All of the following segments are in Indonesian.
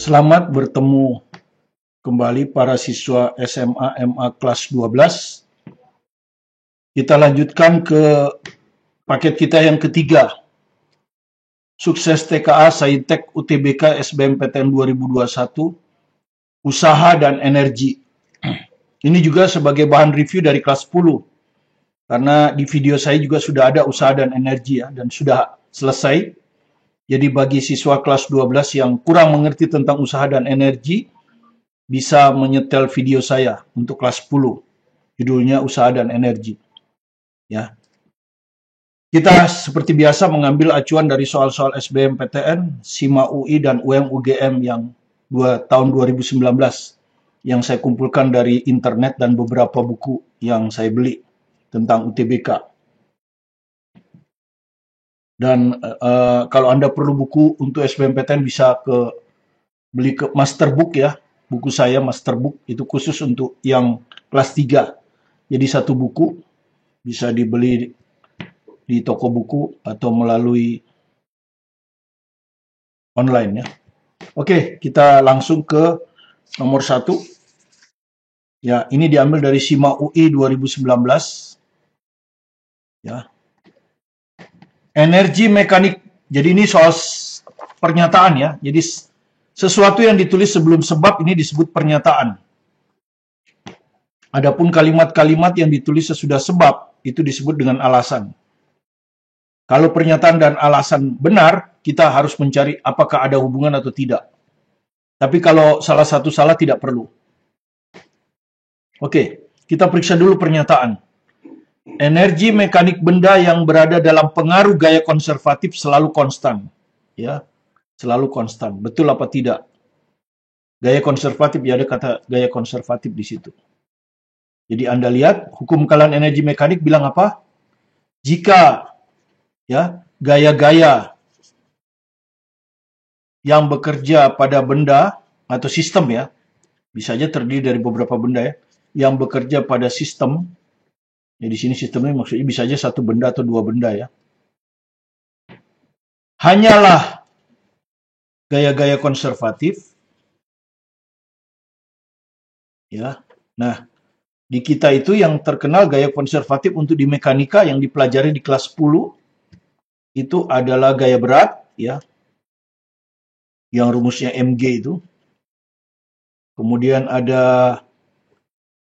Selamat bertemu kembali para siswa SMA MA kelas 12. Kita lanjutkan ke paket kita yang ketiga. Sukses TKA Saintek UTBK SBMPTN 2021, Usaha dan Energi. Ini juga sebagai bahan review dari kelas 10. Karena di video saya juga sudah ada usaha dan energi ya, dan sudah selesai. Jadi bagi siswa kelas 12 yang kurang mengerti tentang usaha dan energi, bisa menyetel video saya untuk kelas 10. Judulnya Usaha dan Energi. Ya. Kita seperti biasa mengambil acuan dari soal-soal SBMPTN, SIMA UI, dan UM-UGM yang tahun 2019 yang saya kumpulkan dari internet dan beberapa buku yang saya beli tentang UTBK. Dan kalau Anda perlu buku untuk SBMPTN bisa beli ke Masterbook ya. Buku saya Masterbook itu khusus untuk yang kelas 3. Jadi satu buku bisa dibeli di toko buku atau melalui online ya. Oke, kita langsung ke nomor 1. Ya, ini diambil dari SIMA UI 2019. Ya. Energi mekanik. Jadi ini soal pernyataan ya. Jadi sesuatu yang ditulis sebelum sebab ini disebut pernyataan. Adapun kalimat-kalimat yang ditulis sesudah sebab itu disebut dengan alasan. Kalau pernyataan dan alasan benar, kita harus mencari apakah ada hubungan atau tidak. Tapi kalau salah satu salah tidak perlu. Oke, kita periksa dulu pernyataan. Energi mekanik benda yang berada dalam pengaruh gaya konservatif selalu konstan. Ya, selalu konstan. Betul apa tidak? Gaya konservatif, ya ada kata gaya konservatif di situ. Jadi Anda lihat, hukum kekalahan energi mekanik bilang apa? Jika ya gaya-gaya yang bekerja pada benda atau sistem ya, bisa saja terdiri dari beberapa benda ya, yang bekerja pada sistem. Ya di sini sistemnya maksudnya bisa saja satu benda atau dua benda ya. Hanyalah gaya-gaya konservatif. Ya. Nah, di kita itu yang terkenal gaya konservatif untuk di mekanika yang dipelajari di kelas 10 itu adalah gaya berat ya. Yang rumusnya Mg itu. Kemudian ada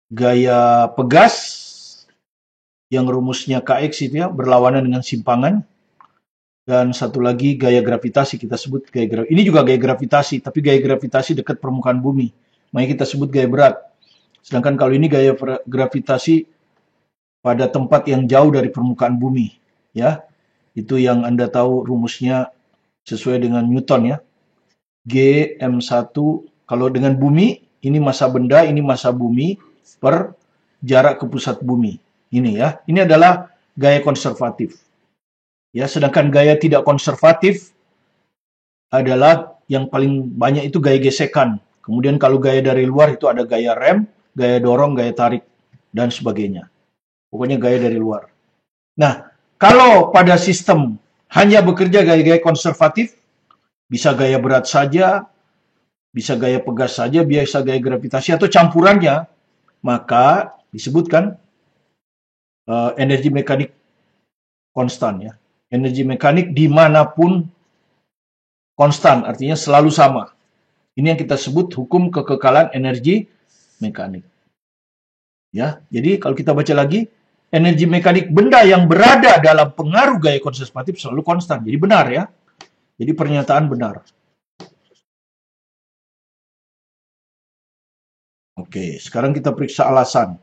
gaya pegas yang rumusnya Kx itu ya, berlawanan dengan simpangan. Dan satu lagi gaya gravitasi, kita sebut gaya gravitasi. Ini juga gaya gravitasi, tapi gaya gravitasi dekat permukaan bumi. Makanya kita sebut gaya berat. Sedangkan kalau ini gaya gravitasi pada tempat yang jauh dari permukaan bumi. Ya, itu yang Anda tahu rumusnya sesuai dengan Newton ya. G M1, kalau dengan bumi, ini massa benda, ini massa bumi per jarak ke pusat bumi. Ini ya, ini adalah gaya konservatif. Ya, sedangkan gaya tidak konservatif adalah yang paling banyak itu gaya gesekan. Kemudian kalau gaya dari luar itu ada gaya rem, gaya dorong, gaya tarik, dan sebagainya. Pokoknya gaya dari luar. Nah, kalau pada sistem hanya bekerja gaya-gaya konservatif, bisa gaya berat saja, bisa gaya pegas saja, biasa gaya gravitasi, atau campurannya, maka disebutkan energi mekanik konstan ya. Energi mekanik dimanapun konstan, artinya selalu sama. Ini yang kita sebut hukum kekekalan energi mekanik. Ya, jadi kalau kita baca lagi, energi mekanik benda yang berada dalam pengaruh gaya konservatif selalu konstan. Jadi benar ya. Jadi pernyataan benar. Oke, sekarang kita periksa alasan.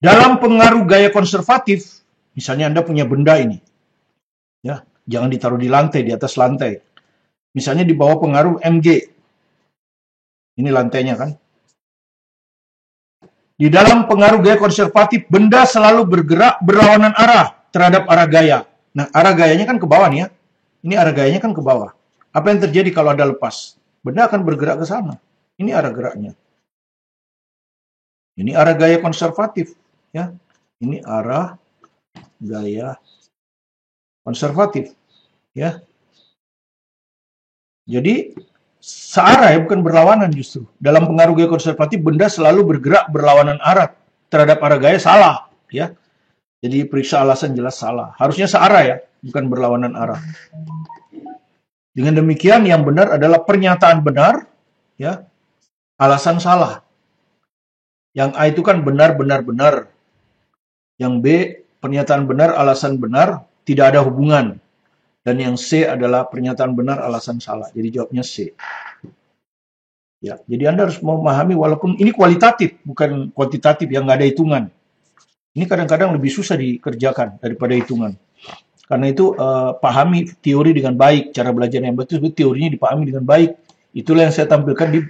Dalam pengaruh gaya konservatif, misalnya Anda punya benda ini. Ya, jangan ditaruh di lantai, di atas lantai. Misalnya di bawah pengaruh Mg. Ini lantainya kan. Di dalam pengaruh gaya konservatif, benda selalu bergerak berlawanan arah terhadap arah gaya. Nah, arah gayanya kan ke bawah nih ya. Ini arah gayanya kan ke bawah. Apa yang terjadi kalau Anda lepas? Benda akan bergerak ke sana. Ini arah geraknya. Ini arah gaya konservatif. Ya, ini arah gaya konservatif, ya. Jadi searah ya, bukan berlawanan justru. Dalam pengaruh gaya konservatif, benda selalu bergerak berlawanan arah terhadap arah gaya, salah, ya. Jadi periksa alasan jelas salah. Harusnya searah ya, bukan berlawanan arah. Dengan demikian yang benar adalah pernyataan benar, ya, alasan salah. Yang A itu kan benar, benar, benar. Yang B, pernyataan benar, alasan benar, tidak ada hubungan. Dan yang C adalah pernyataan benar, alasan salah. Jadi jawabnya C. Ya, jadi Anda harus memahami walaupun ini kualitatif, bukan kuantitatif yang nggak ada hitungan. Ini kadang-kadang lebih susah dikerjakan daripada hitungan. Karena itu pahami teori dengan baik, cara belajar yang betul, teorinya dipahami dengan baik. Itulah yang saya tampilkan di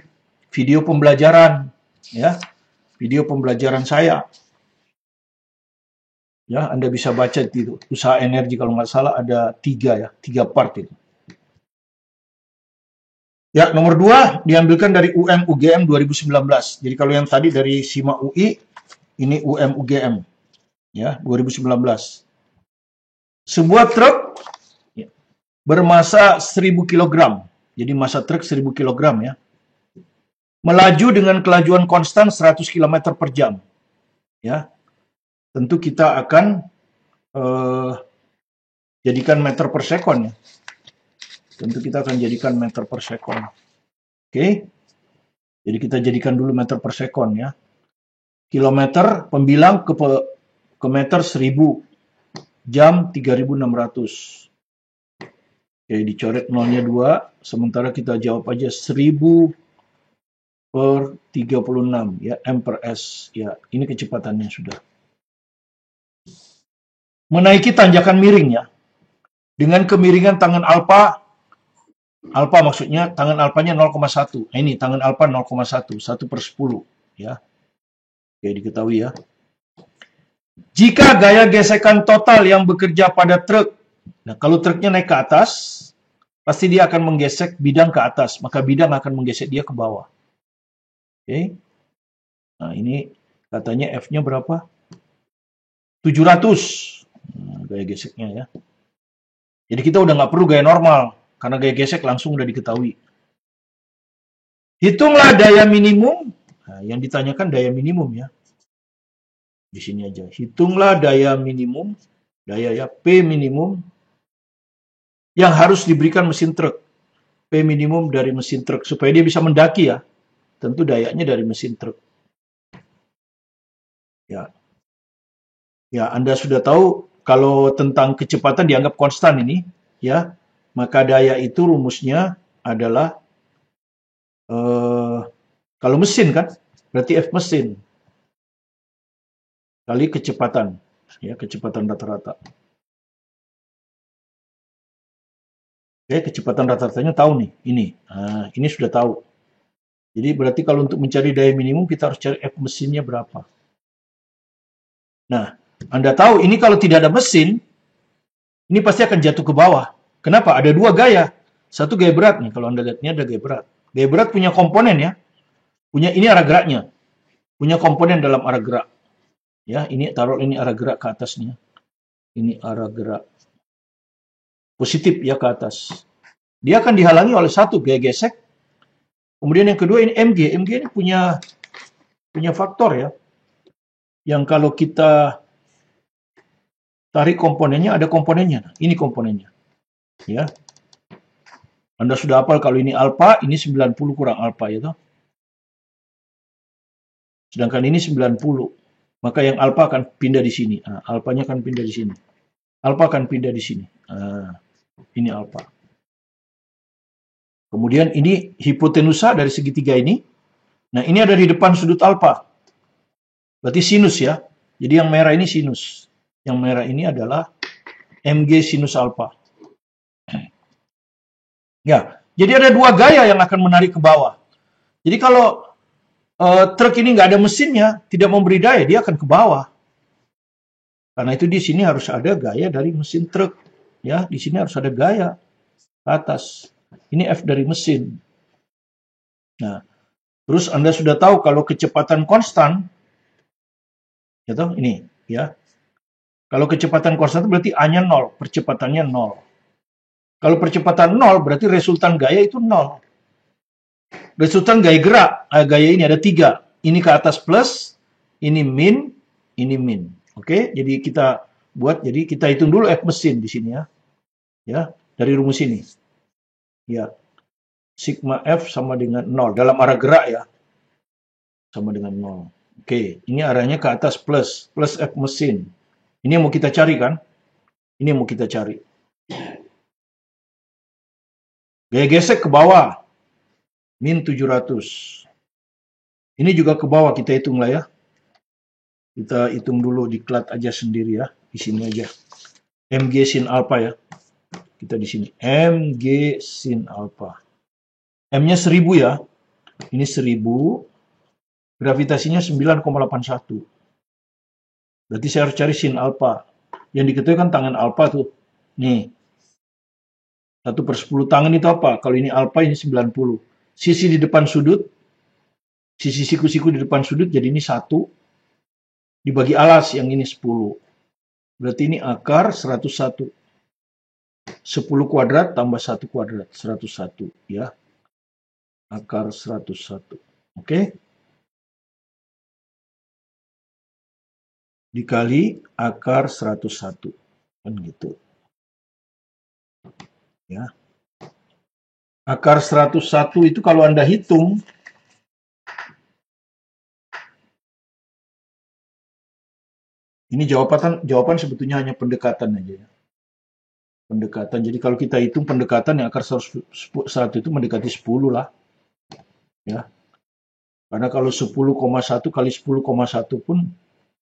video pembelajaran, ya, video pembelajaran saya. Ya, Anda bisa baca itu. Usaha energi kalau nggak salah ada 3 part itu. Ya, nomor 2 diambilkan dari UM UGM 2019. Jadi kalau yang tadi dari SIMA UI, ini UM UGM, ya, 2019. Sebuah truk bermasa 1000 kg. Jadi masa truk 1000 kg, ya. Melaju dengan kelajuan konstan 100 km per jam. Ya. Tentu kita akan jadikan meter per sekon, ya. Tentu kita akan jadikan meter per sekon. Oke. Jadi kita jadikan dulu meter per sekon, ya. Kilometer pembilang ke meter 1000, jam 3600. Oke, dicoret nolnya 2, sementara kita jawab aja 1000 per 36, ya, M per S. Ya, ini kecepatannya sudah. Menaiki tanjakan miring, ya. Dengan kemiringan tangan alfa maksudnya tangan alfanya 0,1. Nah, ini tangan alfa 0,1, 1 per 10, ya. Oke, diketahui, ya. Jika gaya gesekan total yang bekerja pada truk, nah kalau truknya naik ke atas, pasti dia akan menggesek bidang ke atas, maka bidang akan menggesek dia ke bawah. Oke. Nah, ini katanya F-nya berapa? 700. Nah, gaya geseknya, ya. Jadi kita udah nggak perlu gaya normal, karena gaya gesek langsung udah diketahui. Hitunglah daya minimum. Nah, yang ditanyakan daya minimum, ya. Di sini aja. Hitunglah daya minimum, daya, ya, P minimum yang harus diberikan mesin truk. P minimum dari mesin truk supaya dia bisa mendaki, ya. Tentu dayanya dari mesin truk. Ya. Ya, Anda sudah tahu kalau tentang kecepatan dianggap konstan ini, ya. Maka daya itu rumusnya adalah kalau mesin kan berarti F mesin kali kecepatan, ya, kecepatan rata-rata. Oke, kecepatan rata-ratanya tahu nih, ini. Nah, ini sudah tahu. Jadi berarti kalau untuk mencari daya minimum kita harus cari F mesinnya berapa. Nah, Anda tahu ini kalau tidak ada mesin, ini pasti akan jatuh ke bawah. Kenapa? Ada 2 gaya. Satu gaya berat nih, kalau Anda lihat ini ada gaya berat. Gaya berat punya komponen, ya. Punya ini arah geraknya. Punya komponen dalam arah gerak. Ya, ini taruh ini arah gerak ke atasnya. Ini arah gerak positif, ya, ke atas. Dia akan dihalangi oleh satu gaya gesek. Kemudian yang kedua ini MG. MG ini punya faktor, ya. Yang kalau kita tarik komponennya, ada komponennya. Ini komponennya. Ya. Anda sudah hafal kalau ini alfa, ini 90 kurang alfa, ya toh. Sedangkan ini 90. Maka yang alfa akan pindah di sini. Nah, alfanya akan pindah di sini. Alfa akan pindah di sini. Nah, ini alfa. Kemudian ini hipotenusa dari segitiga ini. Nah, ini ada di depan sudut alfa. Berarti sinus, ya. Jadi yang merah ini sinus. Yang merah ini adalah MG sinus alfa. Ya, jadi ada 2 gaya yang akan menarik ke bawah. Jadi kalau truk ini nggak ada mesinnya, tidak memberi daya, dia akan ke bawah. Karena itu di sini harus ada gaya dari mesin truk, ya. Di sini harus ada gaya ke atas. Ini F dari mesin. Nah, terus Anda sudah tahu kalau kecepatan konstan, ya toh, ini, ya. Kalau kecepatan konstan berarti A-nya 0, percepatannya 0. Kalau percepatan 0 berarti resultan gaya itu 0. Resultan gaya gerak, gaya ini ada 3. Ini ke atas plus, ini min, ini min. Oke, jadi kita buat, jadi kita hitung dulu F mesin di sini ya. Ya, dari rumus ini. Ya, sigma F sama dengan 0. Dalam arah gerak ya, sama dengan 0. Oke, ini arahnya ke atas plus, plus F mesin. Ini yang mau kita cari kan? Ini yang mau kita cari. Gaya gesek ke bawah, min 700. Ini juga ke bawah, kita hitung lah ya. Kita hitung dulu, diklat aja sendiri ya. Di sini aja. Mg sin alpha ya. Kita di sini. Mg sin alpha. M-nya 1000 ya. Ini 1000. Gravitasinya 9,81. Berarti saya harus cari sin alpha. Yang diketahui kan tangan alpha tuh. Nih. 1/10 tangan itu apa? Kalau ini alpha, ini 90. Sisi di depan sudut. Sisi siku-siku di depan sudut. Jadi ini 1. Dibagi alas, yang ini 10. Berarti ini akar 101. 10 kuadrat tambah 1 kuadrat. 101 ya. Akar 101. Oke. Dikali akar 101. Kan gitu. Ya. Akar 101 itu kalau Anda hitung, ini jawaban sebetulnya hanya pendekatan aja ya. Pendekatan. Jadi kalau kita hitung pendekatan yang akar 101 itu mendekati 10 lah. Ya. Karena kalau 10,1 kali 10,1 pun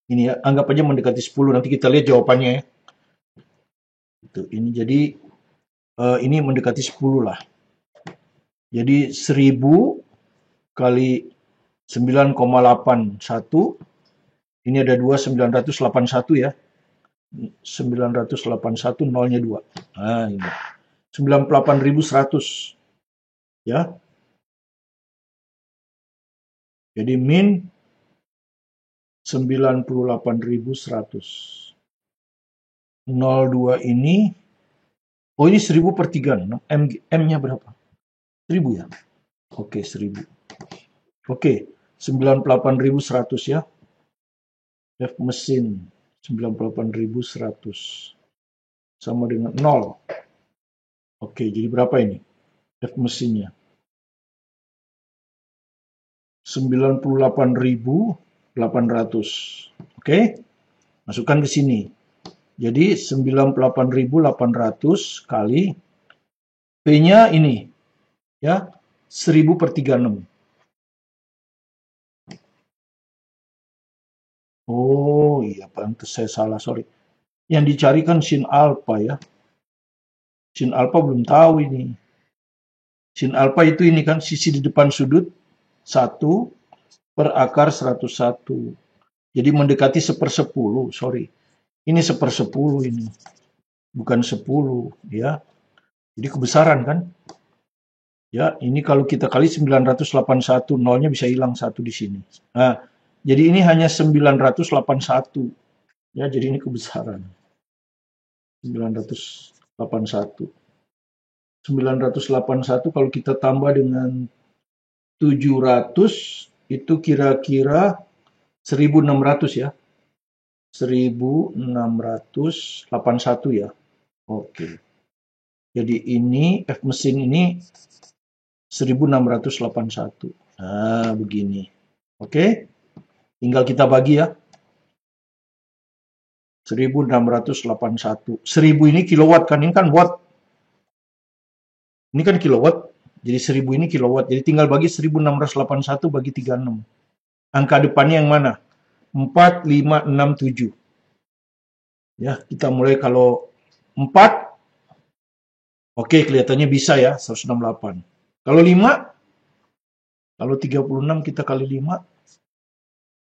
ini ya, anggap aja mendekati 10. Nanti kita lihat jawabannya ya. Itu, ini jadi ini mendekati 10 lah. Jadi 1000 kali 9,81. Ini ada 2,981 ya. 981 nolnya 2. Nah, ini. 98.100. Ya. Jadi min 98.100. 02 ini, oh ini 1000/36. M-nya berapa? 1000 ya? Oke, 1000. Oke, 98.100 ya. F mesin 98.100 sama dengan 0. Oke, jadi berapa ini? F mesinnya 98.800. Oke, masukkan ke sini. Jadi 98.800 kali P-nya ini ya 1000/36. Oh iya, pantas saya salah, sorry. Yang dicari kan sin alpha ya. Sin alpha belum tahu ini. Sin alpha itu ini kan sisi di depan sudut 1 per akar 101. Jadi mendekati 1/10, sorry. Ini 1/10 ini. Bukan 10 ya. Jadi kebesaran kan? Ya, ini kalau kita kali 981, nolnya bisa hilang 1 di sini. Nah, jadi ini hanya 981. Ya, jadi ini kebesaran. 981. 981 kalau kita tambah dengan 700 itu kira-kira 1600 ya. 1681 ya. Oke. Jadi ini F mesin ini 1681. Nah, begini. Oke. Tinggal kita bagi ya. 1681. 1000 ini kilowatt kan, ini kan watt. Ini kan kilowatt. Jadi 1000 ini kilowatt. Jadi tinggal bagi 1681 bagi 36. Angka depannya yang mana? 4, 5, 6, 7. Ya, kita mulai kalau 4. Oke, kelihatannya bisa ya, 168. Kalau 5, kalau 36 kita kali 5,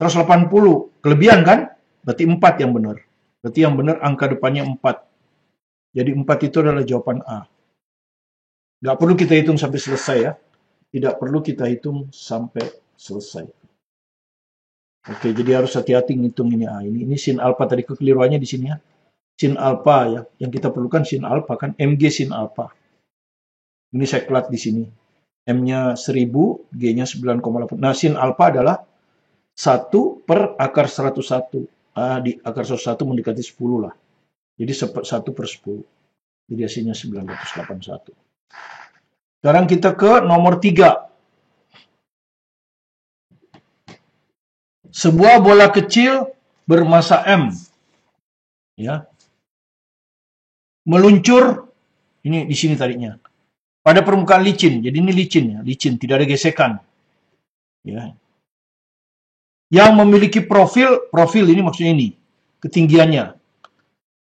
180. Kelebihan kan? Berarti 4 yang benar. Berarti yang benar angka depannya 4. Jadi 4 itu adalah jawaban A. Nggak perlu kita hitung sampai selesai ya. Tidak perlu kita hitung sampai selesai. Oke, jadi harus hati-hati ngitung ini. Ini sin alpha tadi kekeliruannya di sini ya. Sin alpha ya, yang kita perlukan sin alpha kan mg sin alpha. Ini saya kelat di sini. M-nya 1000, G-nya 9,8. Nah, sin alpha adalah 1 per akar 101. Di akar 101 mendekati 10 lah. Jadi 1 per 10. Jadi hasilnya 981. Sekarang kita ke nomor 3. Sebuah bola kecil bermasa M. Ya. Meluncur, ini di sini tadinya. Pada permukaan licin. Jadi ini licin ya, licin, tidak ada gesekan. Ya. Yang memiliki profil ini maksudnya ini, ketinggiannya.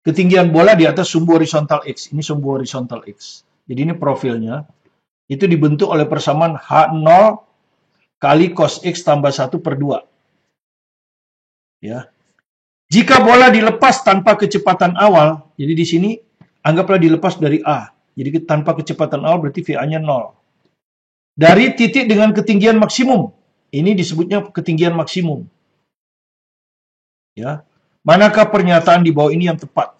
Ketinggian bola di atas sumbu horizontal X. Ini sumbu horizontal X. Jadi ini profilnya. Itu dibentuk oleh persamaan H0 kali cos X tambah 1 per 2. Ya. Jika bola dilepas tanpa kecepatan awal, jadi di sini anggaplah dilepas dari A. Jadi tanpa kecepatan awal berarti VA-nya 0. Dari titik dengan ketinggian maksimum. Ini disebutnya ketinggian maksimum. Ya. Manakah pernyataan di bawah ini yang tepat?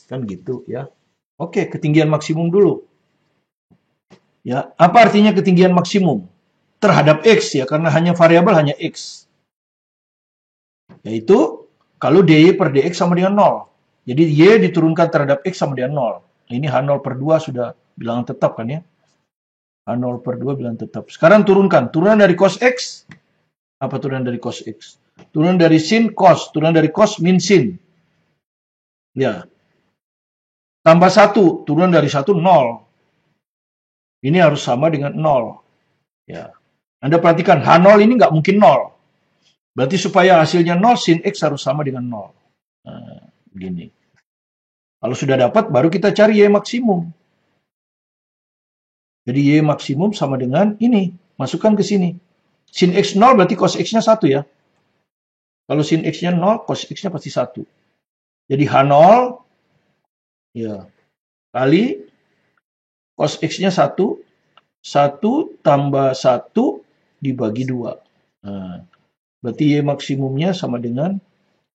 Kan gitu ya. Oke, ketinggian maksimum dulu. Ya, apa artinya ketinggian maksimum? Terhadap X ya, karena hanya variabel hanya X. Yaitu kalau dy per dx sama dengan 0. Jadi y diturunkan terhadap x sama dengan 0. Ini H0 per 2 sudah bilangan tetap kan ya. H0 per 2 bilangan tetap. Sekarang turunkan. Turunan dari cos x. Apa turunan dari cos x? Turunan dari sin cos. Turunan dari cos min sin. Ya. Tambah 1. Turunan dari 1 0. Ini harus sama dengan 0. Ya. Anda perhatikan H0 ini nggak mungkin 0. Berarti supaya hasilnya 0, sin X harus sama dengan 0. Nah, begini. Kalau sudah dapat, baru kita cari Y maksimum. Jadi Y maksimum sama dengan ini. Masukkan ke sini. Sin X 0 berarti cos X-nya 1 ya. Kalau sin X-nya 0, cos X-nya pasti 1. Jadi H0 ya, kali cos X-nya 1. 1 tambah 1 dibagi 2. Nah, berarti Y maksimumnya sama dengan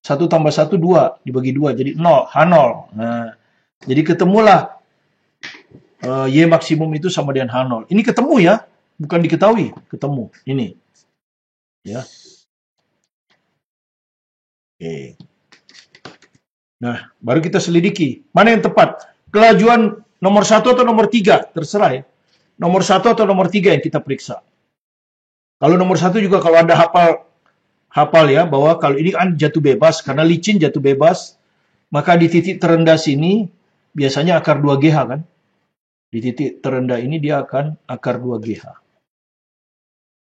1 tambah 1, 2. Dibagi 2, jadi 0. H0. Nah, jadi ketemulah Y maksimum itu sama dengan H0. Ini ketemu ya. Bukan diketahui. Ketemu. Ini. Ya. Oke. Nah, baru kita selidiki. Mana yang tepat? Kelajuan nomor 1 atau nomor 3? Terserah ya. Nomor 1 atau nomor 3 yang kita periksa. Kalau nomor 1 juga kalau Anda hafal ya, bahwa kalau ini kan jatuh bebas, karena licin jatuh bebas, maka di titik terendah sini biasanya akar 2GH kan. Di titik terendah ini dia akan akar 2GH.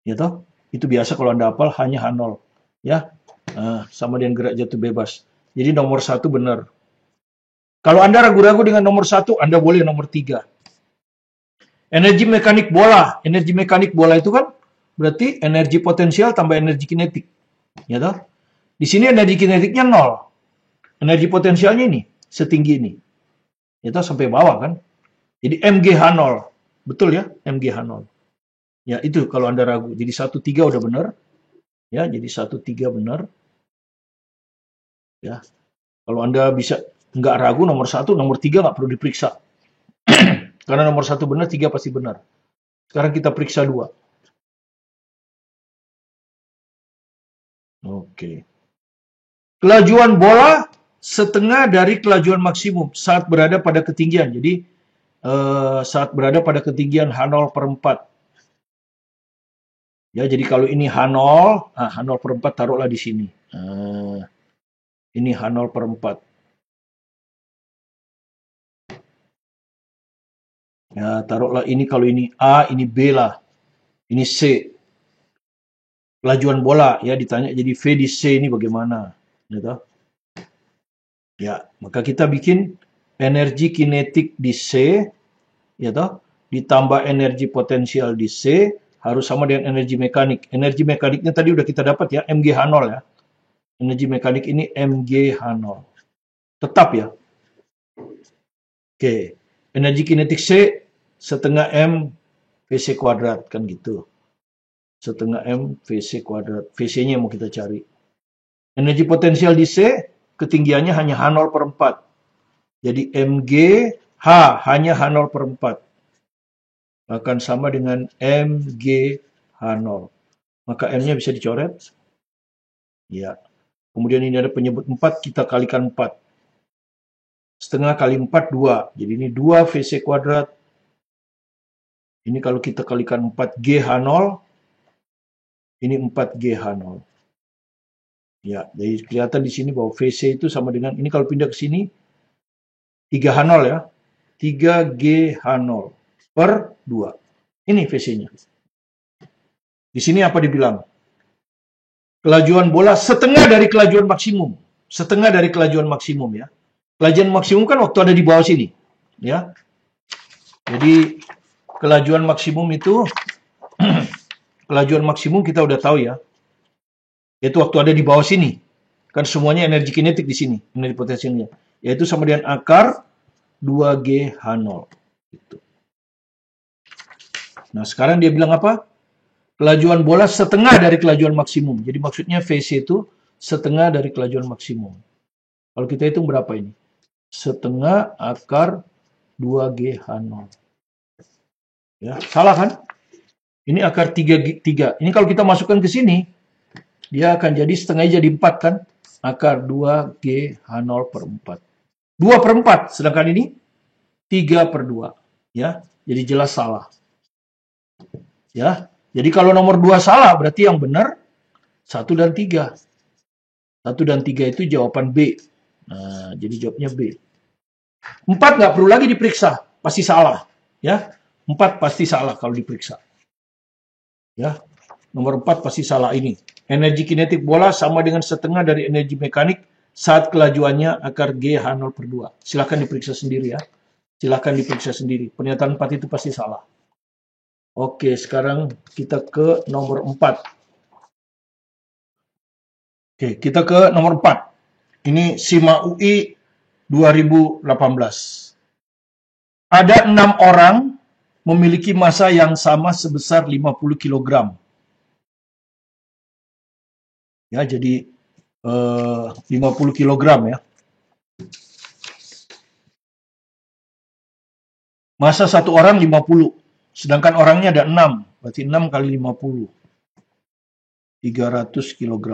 Ya toh? Itu biasa kalau Anda hafal hanya H0. Ya, sama dengan gerak jatuh bebas. Jadi nomor 1 benar. Kalau Anda ragu-ragu dengan nomor 1, Anda boleh nomor 3. Energi mekanik bola. Energi mekanik bola itu kan berarti energi potensial tambah energi kinetik. Ya toh? Di sini energi kinetiknya 0. Energi potensialnya ini, setinggi ini. Ya toh, sampai bawah kan? Jadi MgH0. Betul ya? MgH0. Ya, itu kalau Anda ragu. Jadi 1,3 udah benar. Ya, jadi 1,3 benar. Ya. Kalau Anda bisa nggak ragu nomor 1, nomor 3 nggak perlu diperiksa. Karena nomor 1 benar, 3 pasti benar. Sekarang kita periksa 2. Oke. Kelajuan bola setengah dari kelajuan maksimum saat berada pada ketinggian. Jadi saat berada pada ketinggian H0 per 4. Ya, jadi kalau ini H0, H0 per 4 taruhlah di sini. Ini H0 per 4. Ya, taruhlah ini kalau ini A, ini B lah. Ini C. Kelajuan bola ya ditanya jadi V di C ini bagaimana? Gitu. Ya, maka kita bikin energi kinetik di C, ya toh, ditambah energi potensial di C harus sama dengan energi mekanik. Energi mekaniknya tadi udah kita dapat ya, MgH0 ya. Energi mekanik ini MgH0. Tetap ya. Oke. Energi kinetik C setengah M VC kuadrat kan gitu. Setengah M VC kuadrat. VC-nya mau kita cari. Energi potensial di C, ketinggiannya hanya H0 per 4. Jadi Mg H hanya H0 per 4. Akan sama dengan Mg H0. Maka M-nya bisa dicoret. Ya. Kemudian ini ada penyebut 4, kita kalikan 4. Setengah kali 4, 2. Jadi ini 2 Vc kuadrat. Ini kalau kita kalikan 4GH0, ini 4GH0. Ya, jadi kelihatan di sini bahwa Vc itu sama dengan, ini kalau pindah ke sini, 3H0 ya. 3GH0 per 2. Ini Vc-nya. Di sini apa dibilang? Kelajuan bola setengah dari kelajuan maksimum. Setengah dari kelajuan maksimum ya. Kelajuan maksimum kan waktu ada di bawah sini. Ya. Jadi kelajuan maksimum itu kelajuan maksimum kita udah tahu ya. Yaitu waktu ada di bawah sini. Kan semuanya energi kinetik di sini, energi potensialnya. Yaitu sama dengan akar 2GH0. Gitu. Nah, sekarang dia bilang apa? Kelajuan bola setengah dari kelajuan maksimum. Jadi maksudnya Vc itu setengah dari kelajuan maksimum. Kalau kita hitung berapa ini? Setengah akar 2GH0. Ya, salah kan? Ini akar 3. Ini kalau kita masukkan ke sini, dia akan jadi setengahnya jadi 4 kan? Akar 2GH0 per 4. 2 per 4, sedangkan ini 3 per 2. Ya, jadi jelas salah. Ya, jadi kalau nomor 2 salah, berarti yang benar 1 dan 3. 1 dan 3 itu jawaban B. Nah, jadi jawabnya B. 4 nggak perlu lagi diperiksa, pasti salah. Ya, 4 pasti salah kalau diperiksa. Ya, nomor 4 pasti salah ini. Energi kinetik bola sama dengan setengah dari energi mekanik saat kelajuannya akar GH0 per 2. Silahkan diperiksa sendiri ya. Silahkan diperiksa sendiri. Pernyataan 4 itu pasti salah. Oke, sekarang kita ke nomor 4. Oke, kita ke nomor 4. Ini SIMA UI 2018. Ada 6 orang memiliki massa yang sama sebesar 50 kg. Ya, jadi 50 kg ya. Massa satu orang 50. Sedangkan orangnya ada 6. Berarti 6 kali 50. 300 kg.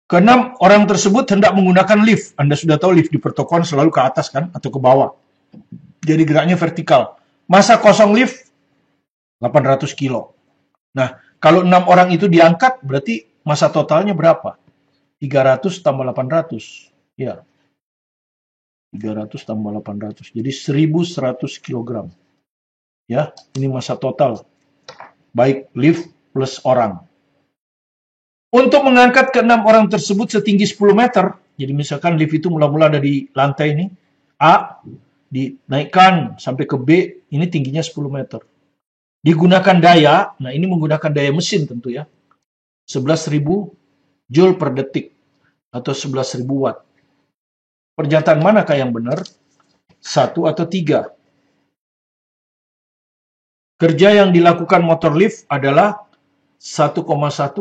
Keenam, orang tersebut hendak menggunakan lift. Anda sudah tahu lift di pertokoan selalu ke atas kan, atau ke bawah. Jadi geraknya vertikal. Massa kosong lift 800 kilo. Nah, kalau 6 orang itu diangkat, berarti massa totalnya berapa? 300 tambah 800. Ya. 300 tambah 800. Jadi 1100 kg. Ya, ini massa total. Baik lift plus orang. Untuk mengangkat ke 6 orang tersebut setinggi 10 meter, jadi misalkan lift itu mula-mula ada di lantai ini, A, dinaikkan sampai ke B, ini tingginya 10 meter. Digunakan daya, nah ini menggunakan daya mesin tentu ya, 11.000 Joule per detik, atau 11.000 watt. Pernyataan manakah yang benar? 1 atau 3? Kerja yang dilakukan motor lift adalah 1,1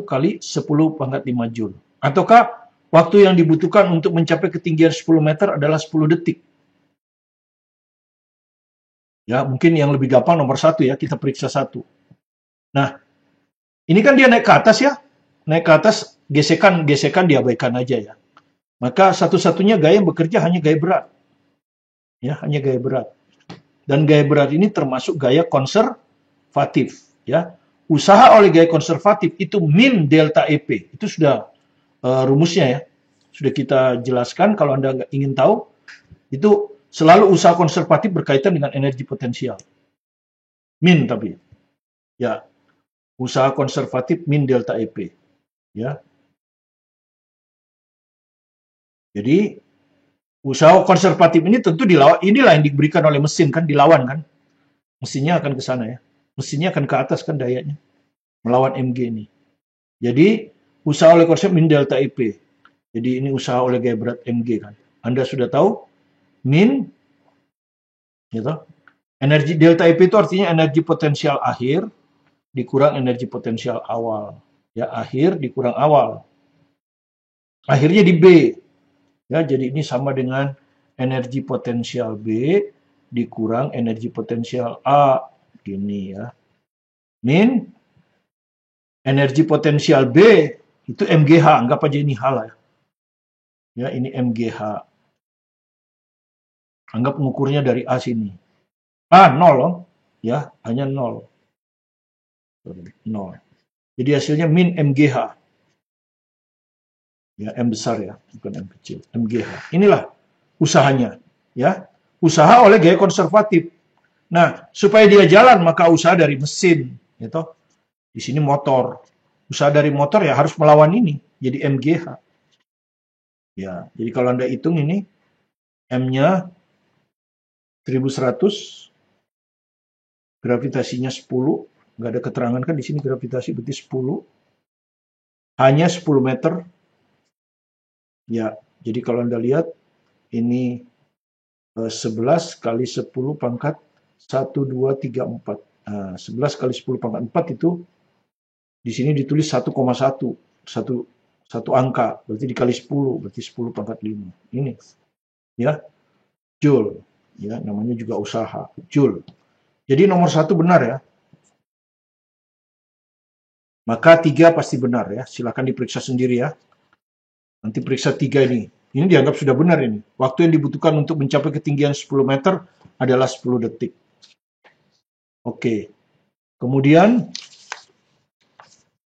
kali 10 pangkat 5 Joule. Ataukah waktu yang dibutuhkan untuk mencapai ketinggian 10 meter adalah 10 detik? Ya, mungkin yang lebih gampang nomor 1 ya, kita periksa 1. Nah, ini kan dia naik ke atas ya. Naik ke atas, gesekan diabaikan aja ya. Maka satu-satunya gaya yang bekerja hanya gaya berat. Ya, hanya gaya berat. Dan gaya berat ini termasuk gaya konservatif, ya. Usaha oleh gaya konservatif itu min delta EP. Itu sudah rumusnya ya. Sudah kita jelaskan, kalau Anda ingin tahu, itu selalu usaha konservatif berkaitan dengan energi potensial. Min tapi. Ya. Usaha konservatif min delta EP. Ya. Jadi usaha konservatif ini tentu dilawan, inilah yang diberikan oleh mesin kan, dilawan kan. Mesinnya akan ke sana ya. Mesinnya akan ke atas kan dayanya. Melawan MG ini. Jadi usaha oleh konsep min delta EP. Jadi ini usaha oleh gaya berat MG kan. Anda sudah tahu min gitu. Energi delta EP itu artinya energi potensial akhir dikurang energi potensial awal. Ya, akhir dikurang awal. Akhirnya di B. Ya, jadi ini sama dengan energi potensial B dikurang energi potensial A. Gini ya. Min energi potensial B itu MGH. Anggap aja ini H lah ya. Ya, ini MGH. Anggap mengukurnya dari A sini. A 0 loh. Ya, hanya 0. 0. Jadi hasilnya min MGH. Ya, M besar ya, bukan M kecil. MGH. Inilah usahanya. Ya, usaha oleh gaya konservatif. Nah, supaya dia jalan maka usaha dari mesin. Gitu. Di sini motor. Usaha dari motor ya harus melawan ini. Jadi MGH. Ya, jadi kalau Anda hitung ini, M-nya 1100, gravitasinya 10, nggak ada keterangan kan di sini gravitasi berarti 10, hanya 10 meter. Ya, jadi kalau Anda lihat ini 11 kali 10 pangkat 1, 2, 3, 4. Nah, 11 kali 10 pangkat 4 itu di sini ditulis 1,1. Satu angka, berarti dikali 10, berarti 10 pangkat 5. Ini, ya, Joule. Ya, namanya juga usaha, Joule. Jadi nomor 1 benar ya. Maka 3 pasti benar ya. Silakan diperiksa sendiri ya. Nanti periksa 3 ini. Ini dianggap sudah benar ini. Waktu yang dibutuhkan untuk mencapai ketinggian 10 meter adalah 10 detik. Oke. Kemudian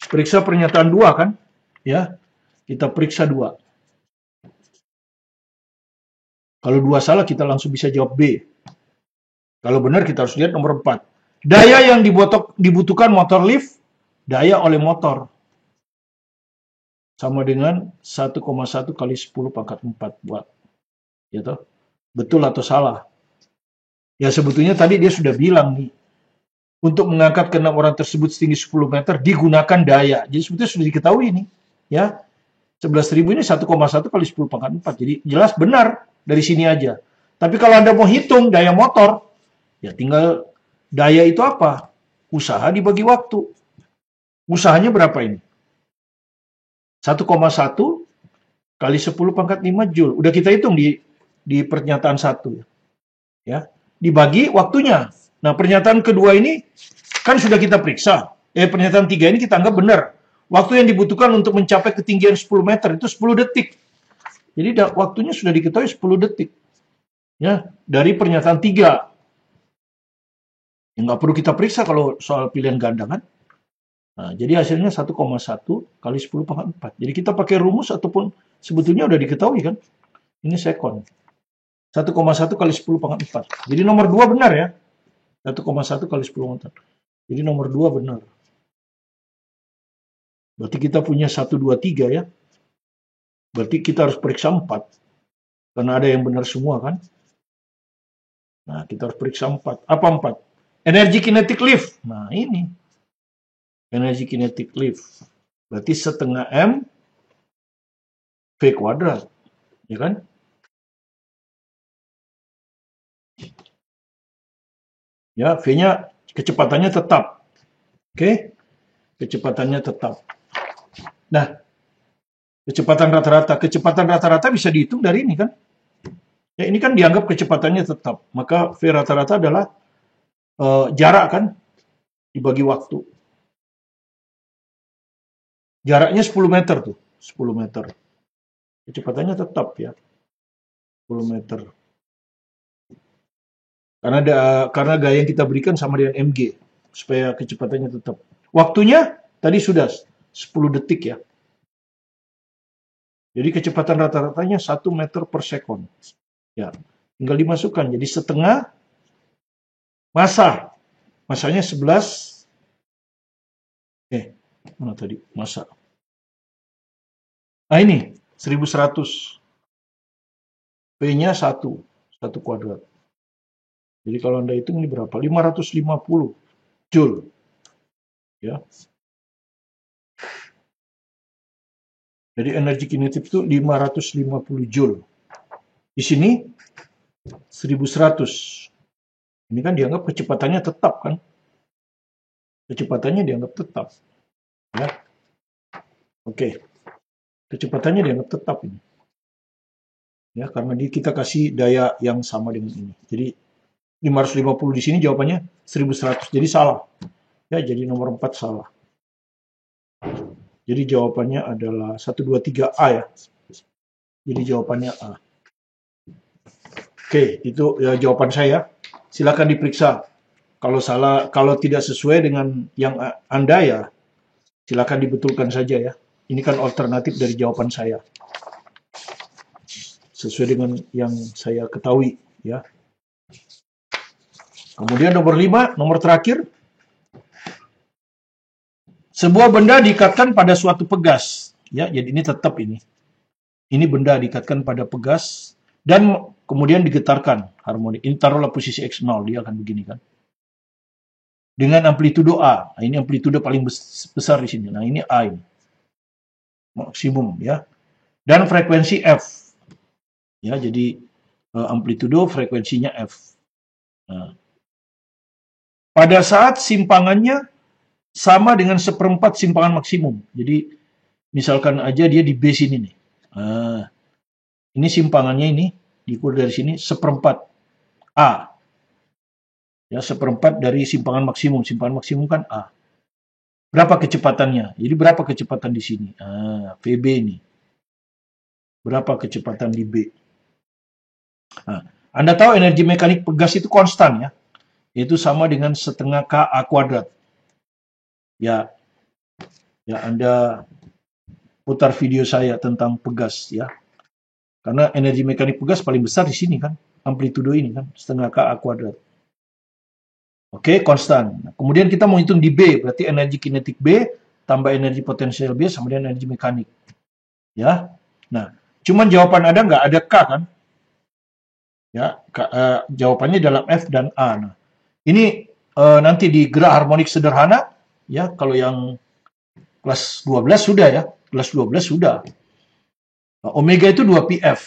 periksa pernyataan 2 kan? Ya. Kita periksa 2. Kalau 2 salah kita langsung bisa jawab B. Kalau benar kita harus lihat nomor 4. Daya yang dibutuhkan motor lift, daya oleh motor. Sama dengan 1,1 kali 10 pangkat 4 watt. Ya toh? Betul atau salah? Ya sebetulnya tadi dia sudah bilang nih. Untuk mengangkat ke 6 orang tersebut setinggi 10 meter digunakan daya. Jadi sebetulnya sudah diketahui nih. Ya. 11.000 ini 1,1 kali 10 pangkat 4. Jadi jelas benar dari sini aja. Tapi kalau Anda mau hitung daya motor, ya tinggal daya itu apa? Usaha dibagi waktu. Usahanya berapa ini? 1,1 kali 10 pangkat 5 Joule. Udah kita hitung di pernyataan 1. Ya. Dibagi waktunya. Nah, pernyataan kedua ini kan sudah kita periksa. Pernyataan 3 ini kita anggap benar. Waktu yang dibutuhkan untuk mencapai ketinggian 10 meter itu 10 detik. Jadi waktunya sudah diketahui 10 detik. Ya, dari pernyataan 3. Ya, nggak perlu kita periksa kalau soal pilihan ganda kan. Nah, jadi hasilnya 1,1 kali 10 pangkat 4. Jadi kita pakai rumus ataupun sebetulnya udah diketahui kan. Ini sekon. 1,1 kali 10 pangkat 4. Jadi nomor 2 benar ya. 1,1 kali 10 pangkat 4. Jadi nomor 2 benar. Berarti kita punya 1, 2, 3 ya. Berarti kita harus periksa 4. Karena ada yang benar semua kan. Nah, kita harus periksa 4. Apa 4? Energi kinetik lift. Nah, ini. Energi kinetik lift. Berarti setengah M V kuadrat. Ya kan? Ya, V-nya kecepatannya tetap. Oke? Kecepatannya tetap. Nah, kecepatan rata-rata bisa dihitung dari ini kan? Ya, ini kan dianggap kecepatannya tetap. Maka V rata-rata adalah jarak kan? Dibagi waktu. Jaraknya 10 meter tuh. 10 meter. Kecepatannya tetap ya. 10 meter. Karena gaya yang kita berikan sama dengan mg. Supaya kecepatannya tetap. Waktunya tadi sudah 10 detik ya. Jadi kecepatan rata-ratanya 1 meter per sekon. Ya, tinggal dimasukkan. Jadi setengah massa. Massanya 11. Mana tadi? Massa. Nah ini, 1100. P-nya 1. 1 kuadrat. Jadi kalau Anda hitung ini berapa? 550 Joule. Ya. Jadi energi kinetik itu 550 Joule. Di sini 1100. Ini kan dianggap kecepatannya tetap kan. Kecepatannya dianggap tetap. Ya, oke. Kecepatannya dianggap tetap ini. Ya, karena kita kasih daya yang sama dengan ini. Jadi 550 di sini jawabannya 1100. Jadi salah. Ya, jadi nomor 4 salah. Jadi jawabannya adalah 1, 2, 3 A ya. Jadi jawabannya A. Oke, itu ya jawaban saya. Silakan diperiksa. Kalau salah, kalau tidak sesuai dengan yang Anda ya, silakan dibetulkan saja ya. Ini kan alternatif dari jawaban saya. Sesuai dengan yang saya ketahui ya. Kemudian nomor 5, nomor terakhir. Sebuah benda diikatkan pada suatu pegas. Ya, jadi ini tetap ini. Ini benda diikatkan pada pegas dan kemudian digetarkan harmonik. Ini taruhlah posisi X0, dia akan begini kan. Dengan amplitudo A. Nah, ini amplitudo paling besar di sini. Nah, ini A ini. Maksimum ya. Dan frekuensi F. Ya, jadi amplitudo frekuensinya F. Nah, pada saat simpangannya sama dengan seperempat simpangan maksimum. Jadi misalkan aja dia di B sini nih. Nah, ini simpangannya ini diukur dari sini seperempat A. Ya, seperempat dari simpangan maksimum. Simpangan maksimum kan A. Berapa kecepatannya? Jadi berapa kecepatan di sini? Nah, VB ini. Berapa kecepatan di B? Nah, Anda tahu energi mekanik pegas itu konstan ya. Itu sama dengan setengah KA kuadrat. Ya, Anda putar video saya tentang pegas ya. Karena energi mekanik pegas paling besar di sini kan. Amplitudo ini kan, setengah KA kuadrat. Oke, konstan. Nah, kemudian kita mau hitung di B, berarti energi kinetik B tambah energi potensial B sama dengan energi mekanik. Ya. Nah, cuman jawaban Anda nggak ada K kan? Ya, jawabannya dalam F dan A. Nah, ini nanti di gerak harmonik sederhana, ya, kalau yang kelas 12 sudah ya, kelas 12 sudah. Nah, omega itu 2πf.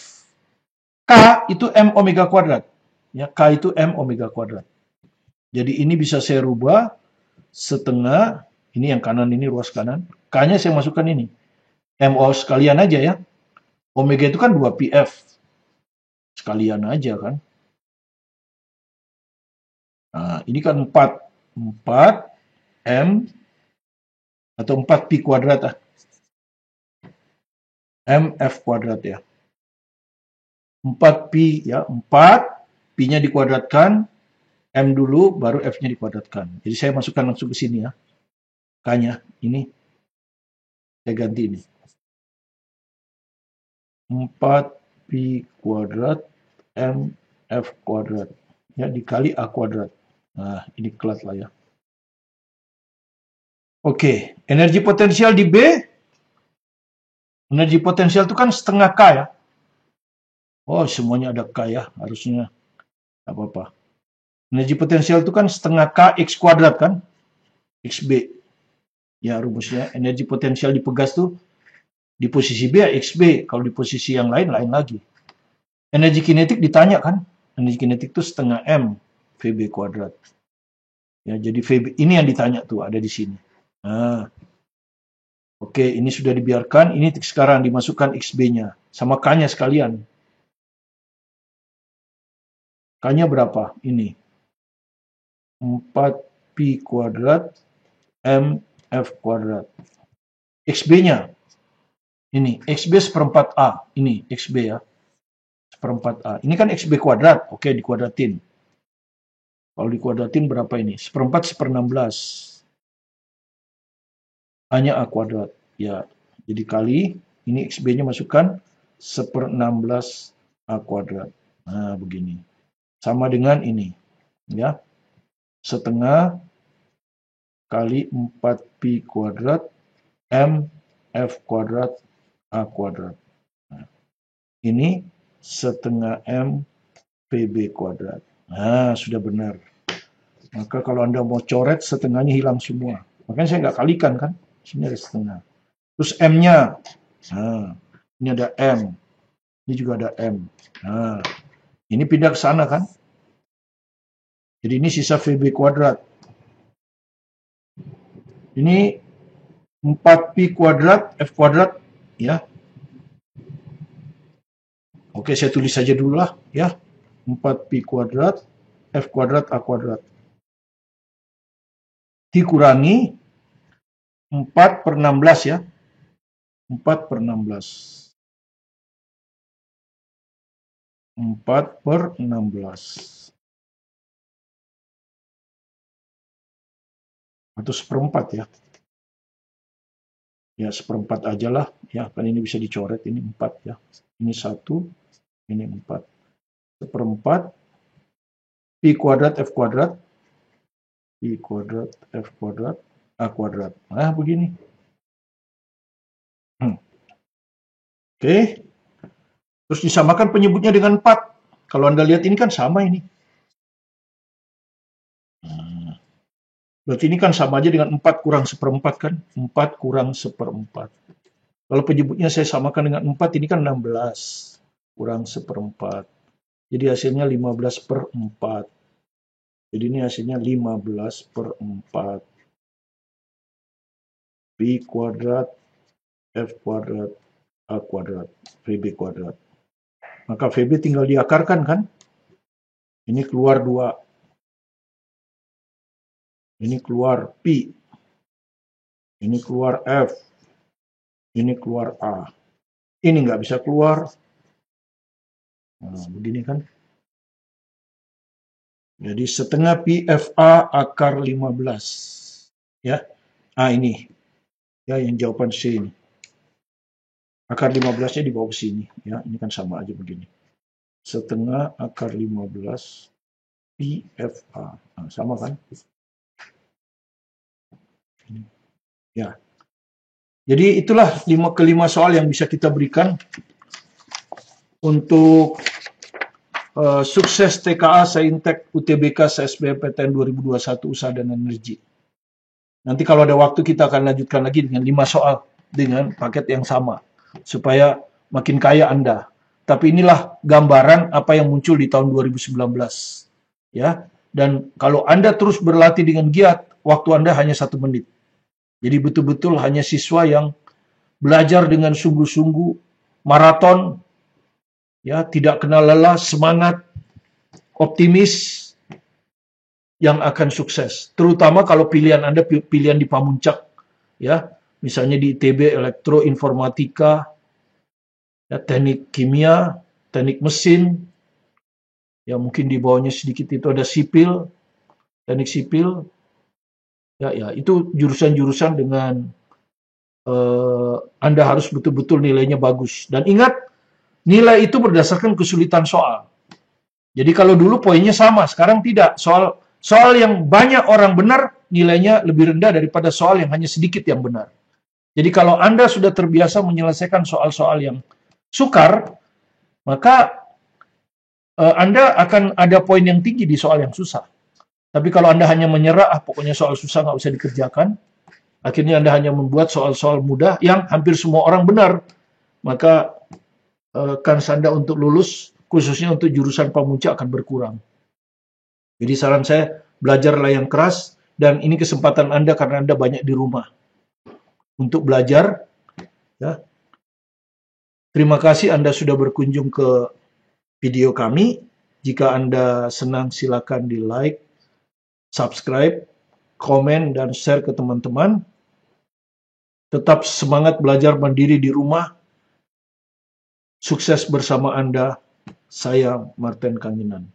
K itu M omega kuadrat. Ya, K itu M omega kuadrat. Jadi ini bisa saya rubah setengah, ini yang kanan ini ruas kanan. K-nya saya masukkan ini. MO sekalian aja ya. Omega itu kan 2πf. Sekalian aja kan. Nah, ini kan 4 M atau 4pi kuadrat ah. MF kuadrat ya. 4pi ya, 4 pi-nya dikuadratkan, M dulu baru F-nya dikuadratkan. Jadi saya masukkan langsung ke sini ya. K-nya ini saya ganti ini. 4pi kuadrat MF kuadrat ya dikali A kuadrat. Nah, ini kelas lah ya. Oke, energi potensial di B. Energi potensial itu kan setengah K ya. Oh, semuanya ada K ya, harusnya tidak apa-apa. Energi potensial itu kan setengah K X kuadrat kan? XB. Ya, rumusnya energi potensial di pegas tuh di posisi B ya XB. Kalau di posisi yang lain, lain lagi. Energi kinetik ditanya kan? Energi kinetik itu setengah M VB kuadrat. Ya, jadi VB ini yang ditanya tuh, ada di sini. Nah, oke, ini sudah dibiarkan. Ini sekarang dimasukkan XB-nya. Sama K-nya sekalian. K-nya berapa? Ini. 4pi kuadrat MF kuadrat. XB-nya. Ini. XB seperempat A. Ini XB ya. Seperempat A. Ini kan XB kuadrat. Oke, dikuadratin. Kalau dikuadratin berapa ini? Seperempat 1/16. A-nya A kuadrat. Ya, jadi kali. Ini XB-nya masukkan 1/16 A kuadrat. Nah, begini. Sama dengan ini. Ya. Setengah kali 4pi kuadrat MF kuadrat A kuadrat. Nah, ini setengah M PB kuadrat. Nah, sudah benar. Maka kalau Anda mau coret, setengahnya hilang semua. Makanya saya nggak kalikan kan. Sini ada setengah. Terus M-nya. Nah, ini ada M. Ini juga ada M. Nah, ini pindah ke sana kan. Jadi ini sisa VB kuadrat. Ini 4pi kuadrat F kuadrat, ya. Oke, saya tulis saja dulu lah, ya. 4pi kuadrat F kuadrat A kuadrat dikurangi 4 per 16, ya. 4 per 16. 4 per 16. Atau seperempat, ya. Ya, seperempat aja lah. Ya, kan ini bisa dicoret. Ini 4, ya. Ini 1, ini 4. Seperempat pi kuadrat F kuadrat. Pi kuadrat F kuadrat A kuadrat. Nah, begini. Oke. Terus disamakan penyebutnya dengan 4. Kalau Anda lihat ini kan sama ini. Berarti ini kan sama aja dengan 4 kurang seperempat kan? 4 kurang seperempat. Kalau penyebutnya saya samakan dengan 4, ini kan 16 kurang seperempat. Jadi hasilnya 15 per 4. Jadi ini hasilnya 15 per 4. Pi kuadrat F kuadrat A kuadrat VB kuadrat. Maka VB tinggal diakarkan kan? Ini keluar 2. Ini keluar Pi. Ini keluar F. Ini keluar A. Ini nggak bisa keluar. Nah, begini kan. Jadi setengah Pi FA akar 15. Ya. Ini. Ya, yang jawaban C ini. Akar 15-nya dibawa ke sini. Ya, ini kan sama aja begini. Setengah akar 15 Pi FA. Nah, sama kan? Ya. Jadi itulah 5 soal yang bisa kita berikan untuk sukses TKA Saintek UTBK SBMPTN 2021 Usaha dan Energi. Nanti kalau ada waktu kita akan lanjutkan lagi dengan 5 soal dengan paket yang sama supaya makin kaya Anda. Tapi inilah gambaran apa yang muncul di tahun 2019. Ya. Dan kalau Anda terus berlatih dengan giat, waktu Anda hanya 1 menit. Jadi betul-betul hanya siswa yang belajar dengan sungguh-sungguh, maraton, ya, tidak kenal lelah, semangat, optimis, yang akan sukses. Terutama kalau pilihan Anda pilihan di Pamuncak, ya, misalnya di ITB Elektroinformatika, ya, teknik kimia, teknik mesin, ya mungkin di bawahnya sedikit itu ada sipil, teknik sipil, ya, itu jurusan-jurusan dengan Anda harus betul-betul nilainya bagus. Dan ingat, nilai itu berdasarkan kesulitan soal. Jadi kalau dulu poinnya sama, sekarang tidak. Soal yang banyak orang benar, nilainya lebih rendah daripada soal yang hanya sedikit yang benar. Jadi kalau Anda sudah terbiasa menyelesaikan soal-soal yang sukar, maka Anda akan ada poin yang tinggi di soal yang susah. Tapi kalau Anda hanya menyerah, pokoknya soal susah nggak usah dikerjakan, akhirnya Anda hanya membuat soal-soal mudah yang hampir semua orang benar, maka kans Anda untuk lulus, khususnya untuk jurusan Pamuncak, akan berkurang. Jadi saran saya, belajarlah yang keras, dan ini kesempatan Anda karena Anda banyak di rumah untuk belajar. Ya. Terima kasih Anda sudah berkunjung ke video kami. Jika Anda senang, silakan di like, subscribe, komen, dan share ke teman-teman. Tetap semangat belajar mandiri di rumah. Sukses bersama Anda. Saya Martin Kanginan.